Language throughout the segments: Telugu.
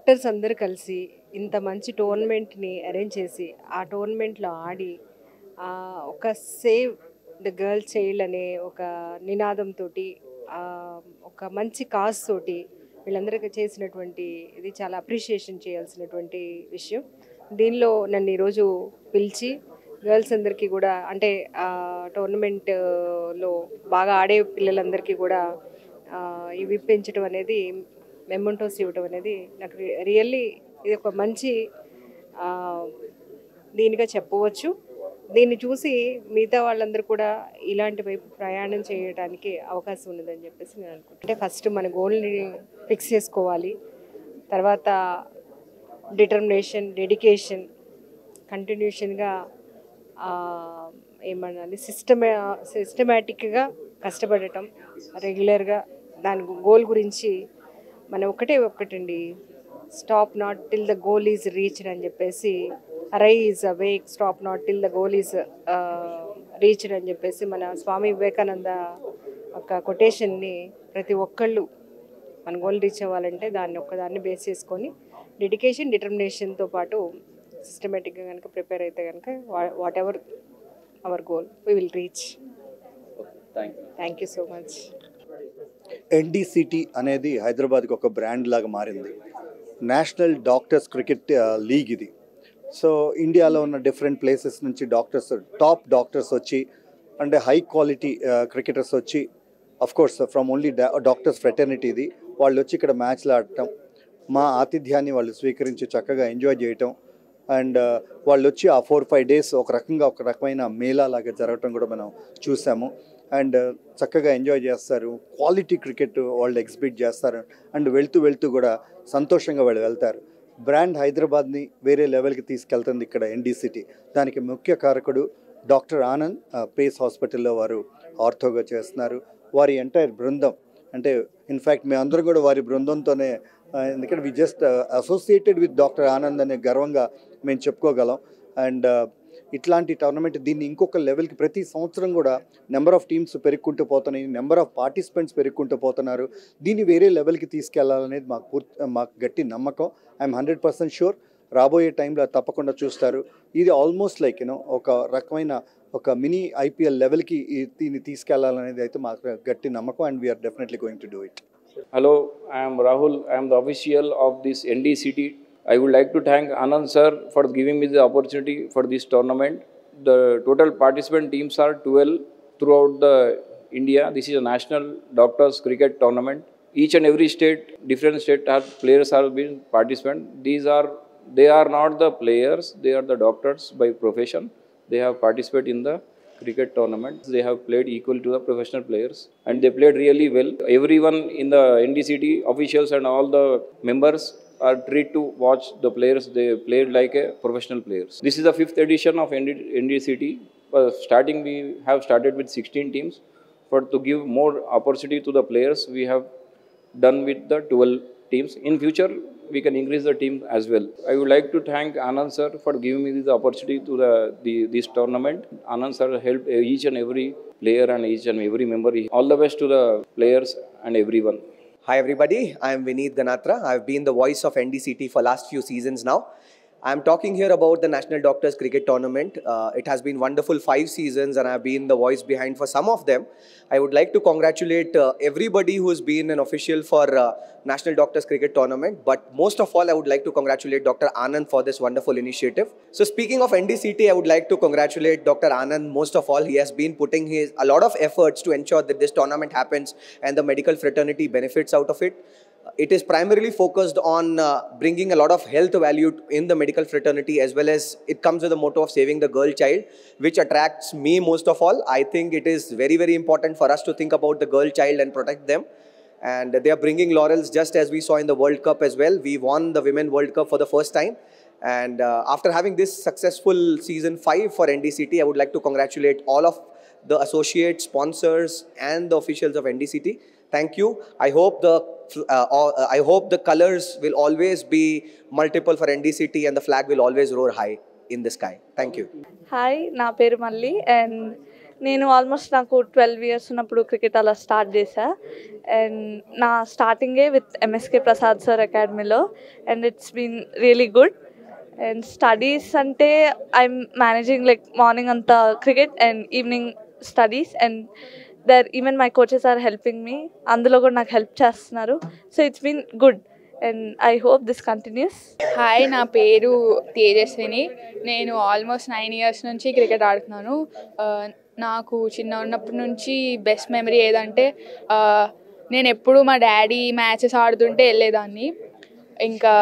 డాక్టర్స్ అందరూ కలిసి ఇంత మంచి టోర్నమెంట్ని అరేంజ్ చేసి ఆ టోర్నమెంట్లో ఆడి ఒక సేవ్ ద గర్ల్ చైల్డ్ అనే ఒక నినాదంతో ఒక మంచి కాజ్ తోటి వీళ్ళందరికీ చేసినటువంటి ఇది చాలా అప్రిషియేషన్ చేయాల్సినటువంటి విషయం. దీనిలో నన్ను ఈరోజు పిలిచి గర్ల్స్ అందరికీ కూడా అంటే టోర్నమెంట్లో బాగా ఆడే పిల్లలందరికీ కూడా ఇవి పెంచడం అనేది మెమెంటోస్ ఇవ్వడం అనేది నాకు రియల్లీ ఇది ఒక మంచి దీనిగా చెప్పవచ్చు. దీన్ని చూసి మిగతా వాళ్ళందరూ కూడా ఇలాంటి వైపు ప్రయాణం చేయడానికి అవకాశం ఉన్నదని చెప్పేసి నేను అనుకుంటున్నాను. అంటే ఫస్ట్ మన గోల్ని ఫిక్స్ చేసుకోవాలి, తర్వాత డిటర్మినేషన్, డెడికేషన్, కంటిన్యూషన్గా ఏమన్నా సిస్టమేటిక్గా కష్టపడటం, రెగ్యులర్గా దాని గోల్ గురించి మనం ఒకటండి, stop not till the goal is reached అని చెప్పేసి, rise awake stop not till the goal is reached అని చెప్పేసి మన స్వామి వివేకానంద ఒక కొటేషన్ని ప్రతి ఒక్కళ్ళు మన గోల్ రీచ్ అవ్వాలంటే ఒక్కదాన్ని బేస్ చేసుకొని డెడికేషన్, డిటర్మినేషన్తో పాటు సిస్టమేటిక్గా కనుక ప్రిపేర్ అయితే కనుక whatever our goal we will reach. Thank you so much. NDCT అనేది హైదరాబాద్కి ఒక బ్రాండ్ లాగా మారింది. నేషనల్ డాక్టర్స్ క్రికెట్ లీగ్ ఇది. సో ఇండియాలో ఉన్న డిఫరెంట్ ప్లేసెస్ నుంచి టాప్ డాక్టర్స్ వచ్చి, అంటే హై క్వాలిటీ క్రికెటర్స్ వచ్చి, of course from only doctors fraternity ఇది, వాళ్ళు వచ్చి ఇక్కడ మ్యాచ్లు ఆడటం, మా ఆతిథ్యాన్ని వాళ్ళు స్వీకరించి చక్కగా ఎంజాయ్ చేయటం, అండ్ వాళ్ళు వచ్చి ఆ 4-5 days ఒక రకమైన మేళా లాగా జరగటం కూడా మనం చూసాము. అండ్ చక్కగా ఎంజాయ్ చేస్తారు, క్వాలిటీ క్రికెట్ వాళ్ళు ఎగ్జిబిట్ చేస్తారు, అండ్ వెళ్తూ కూడా సంతోషంగా వాళ్ళు వెళ్తారు. బ్రాండ్ హైదరాబాద్ని వేరే లెవెల్కి తీసుకెళ్తుంది ఇక్కడ ఎన్డీసీటీ. దానికి ముఖ్య కారకుడు డాక్టర్ ఆనంద్, పేస్ హాస్పిటల్లో వారు ఆర్థోగా చేస్తున్నారు. వారి ఎంటైర్ బృందం, అంటే ఇన్ఫ్యాక్ట్ మేమందరం కూడా వారి బృందంతోనే, ఎందుకంటే we just associated with doctor Anand అనే గర్వంగా మేము చెప్పుకోగలం. అండ్ ఇట్లాంటి టోర్నమెంట్ దీన్ని ఇంకొక లెవెల్కి ప్రతి సంవత్సరం కూడా నెంబర్ ఆఫ్ టీమ్స్ పెరుగుకుంటూ పోతున్నాయి, నెంబర్ ఆఫ్ పార్టిసిపెంట్స్ పెరుగుకుంటూ పోతున్నారు. దీన్ని వేరే లెవెల్కి తీసుకెళ్లాలనేది మాకు గట్టి నమ్మకం. ఐఎమ్ 100% షూర్ రాబోయే టైంలో తప్పకుండా చూస్తారు. ఇది ఆల్మోస్ట్ లైక్ ఒక రకమైన ఒక మినీ ఐపీఎల్ లెవెల్కి దీన్ని తీసుకెళ్లాలనేది అయితే మాకు గట్టి నమ్మకం. And we are definitely going to do it. Hello, I am Rahul. I am the official of this NDCT. I would like to thank Anand sir for giving me the opportunity for this tournament. The total participant teams are 12 throughout the India. This is a national doctors cricket tournament. Each and every state, different state players have been participant. They are not the players, they are the doctors by profession. They have participated in the cricket tournament. They have played equal to the professional players and they played really well. Everyone in the NDCT officials and all the members are treated to watch the players. They played like a professional players. This is the 5th edition of NDCT. We have started with 16 teams. To give more opportunity to the players, we have done with the 12 teams. In future, we can increase the team as well. I would like to thank Anand sir for giving me this opportunity to this tournament. Anand sir helped each and every player and each and every member. All the best to the players and everyone. Hi everybody, I am Vineet Ganatra. I have been the voice of NDCT for last few seasons now. I am talking here about the National Doctors Cricket Tournament. It has been wonderful 5 seasons and I have been the voice behind for some of them. I would like to congratulate everybody who has been an official for National Doctors Cricket Tournament. But most of all, I would like to congratulate Dr. Anand for this wonderful initiative. So speaking of NDCT, I would like to congratulate Dr. Anand. Most of all, he has been putting a lot of efforts to ensure that this tournament happens and the medical fraternity benefits out of it. It is primarily focused on bringing a lot of health value in the medical fraternity, as well as it comes with the motto of saving the girl child, which attracts me most of all. I think it is very, very important for us to think about the girl child and protect them. And they are bringing laurels just as we saw in the World Cup as well. We won the Women World Cup for the first time. And after having this successful season 5 for NDCT, I would like to congratulate all of the associates, sponsors and the officials of NDCT. Thank you. I hope the colors will always be multiple for NDCT and the flag will always roar high in the sky. Thank you. Hi, na peru Malli and నేను ఆల్మోస్ట్ నాకు 12 ఇయర్స్ ఉన్నప్పుడు క్రికెట్ అలా స్టార్ట్ చేశా అండ్ నా స్టార్టింగే విత్ ఎంఎస్కే ప్రసాద్ సార్ అకాడమీలో and it's been really good and studies అంటే ఐఎమ్ మేనేజింగ్ లైక్ మార్నింగ్ అంతా cricket and evening studies and even my coaches are helping me అందులో కూడా నాకు హెల్ప్ చేస్తున్నారు so it's been good and I hope this continues. Hi, నా పేరు తేజస్విని. నేను ఆల్మోస్ట్ 9 ఇయర్స్ నుంచి క్రికెట్ ఆడుతున్నాను. నాకు చిన్న ఉన్నప్పటి నుంచి బెస్ట్ మెమరీ ఏదంటే నేను ఎప్పుడు మా డాడీ మ్యాచెస్ ఆడుతుంటే వెళ్ళేదాన్ని. ఇంకా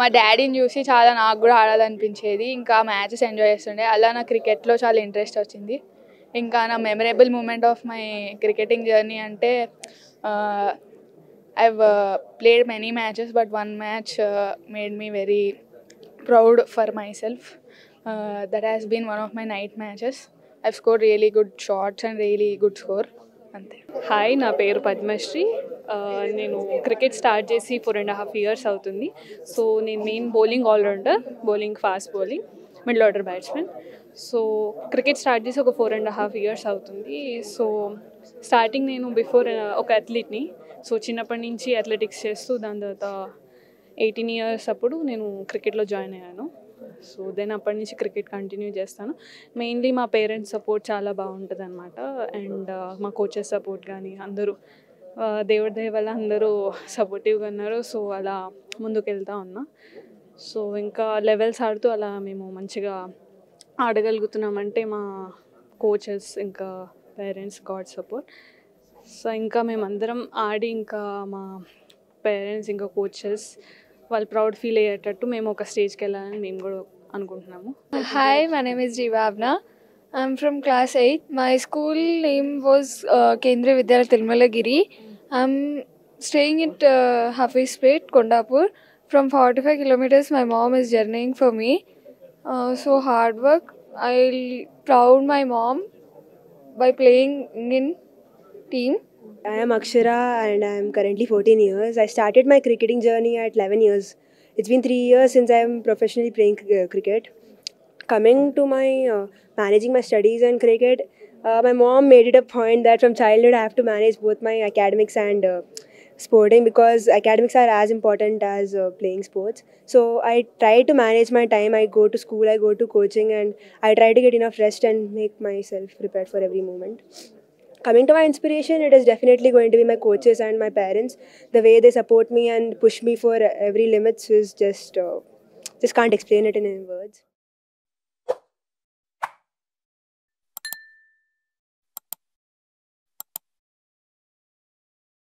మా డాడీని చూసి చాలా నాకు కూడా ఆడాలనిపించేది. ఇంకా మ్యాచెస్ ఎంజాయ్ చేస్తుండే. అలా నా క్రికెట్లో చాలా ఇంట్రెస్ట్ వచ్చింది. ఇంకా నా memorable moment of my cricketing journey అంటే I've played many matches, but one match made me very proud for myself. That has been one of my night matches. I've scored really good shots and really good score. అంతే. హాయ్, నా పేరు పద్మశ్రీ. నేను క్రికెట్ స్టార్ట్ చేసి 4.5 ఇయర్స్ అవుతుంది. సో నేను main bowling allrounder, bowling fast bowling, middle order batsmen. So cricket start చేసి ఒక 4.5 ఇయర్స్ అవుతుంది. సో స్టార్టింగ్ నేను బిఫోర్ ఒక అథ్లీట్ని. సో చిన్నప్పటి నుంచి అథ్లెటిక్స్ చేస్తూ దాని తర్వాత 18 ఇయర్స్ అప్పుడు నేను క్రికెట్లో జాయిన్ అయ్యాను. సో దెన్ అప్పటి నుంచి క్రికెట్ కంటిన్యూ చేస్తాను. మెయిన్లీ మా పేరెంట్స్ సపోర్ట్ చాలా బాగుంటుంది అనమాట. అండ్ మా కోచెస్ సపోర్ట్ కానీ అందరూ దేవుడి దయ వల్ల అందరూ సపోర్టివ్గా ఉన్నారు. సో అలా ముందుకు వెళ్తూ ఉన్నా. సో ఇంకా లెవెల్స్ ఆడుతూ అలా మేము మంచిగా ఆడగలుగుతున్నామంటే మా కోచెస్ ఇంకా పేరెంట్స్ గాడ్ సపోర్ట్. సో ఇంకా మేమందరం ఆడి ఇంకా మా పేరెంట్స్ ఇంకా కోచెస్ వాళ్ళు ప్రౌడ్ ఫీల్ అయ్యేటట్టు మేము ఒక స్టేజ్కి వెళ్ళాలని మేము కూడా అనుకుంటున్నాము. Hi, my name is Jeevavna. I'm from class 8. My school name was Kendriya Vidyalaya Tirumalagiri. I'm staying at Hafizpet, Kondapur. From 45 kilometers, my mom is journeying for me. So hard work. I'll proud my mom by playing in team. I am Akshara and I am currently 14 years. I started my cricketing journey at 11 years. It's been 3 years since I am professionally playing cricket. Coming to my managing my studies and cricket, my mom made it a point that from childhood I have to manage both my academics and sporting because academics are as important as playing sports. So I try to manage my time. I go to school, I go to coaching and I try to get enough rest and make myself prepared for every moment. Coming to my inspiration, it is definitely going to be my coaches and my parents. The way they support me and push me for every limits is just can't explain it in words.